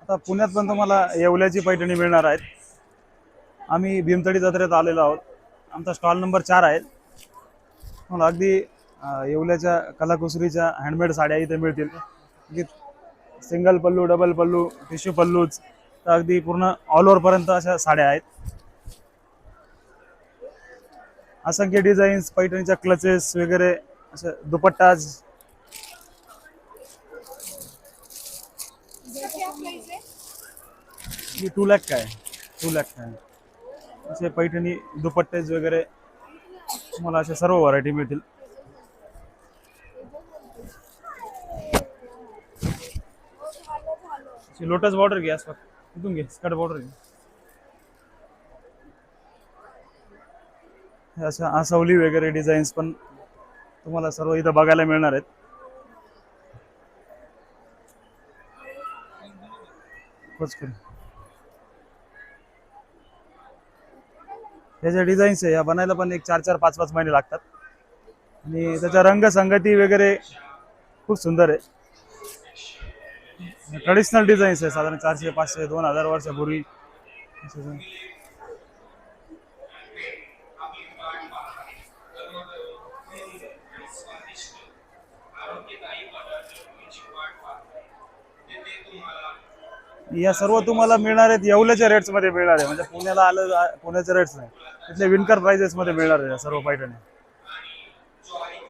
आता पुण्यात पण तुम्हाला येवल्याची पैठणी मिळणार आहेत. आम्ही भीमतडी जत्रेत आलेलो आहोत. आमचा स्टॉल नंबर 4 आहे. मला अगदी येवल्याच्या कलाकुसरीच्या हँडमेड साड्या इथे मिळतील. सिंगल पल्लू, डबल पल्लू, टिश्यू पल्लूच तर अगदी पूर्ण ऑल ओव्हर पर्यंत अशा साड्या आहेत. असंख्य डिझाईन्स, पैठणीच्या क्लचेस वगैरे, असे दुपट्टाज. ही 2 लाख काय 2 लाख काय असे पैठणी दुपट्टेज वगैरे तुम्हाला अशा सर्व व्हरायटी मिळतील. लोटस बॉर्डर घे, इथून घे, स्कर्ट बॉर्डर घे. अशा आसवली वगैरे डिझाईन्स पण तुम्हाला सर्व इथं बघायला मिळणार आहेत. हे जे डिझाईन्स आहे या बनायला पण एक 4-4, 5-5 महिने लागतात आणि त्याच्या रंगसंगती वगैरे खूप सुंदर आहे. ट्रेडिशनल डिझाईन्स आहे, साधारण 400-500-2000 वर्षापूर्वी. या सर्व तुम्हाला मिळणार आहेत येवल्याच्या रेट्स मध्ये मिळणार आहे. म्हणजे पुण्याला आलं पुण्याचे रेट्स नाही, तिथले विनकर प्राइजेस मध्ये मिळणार आहे सर्व पैठणी.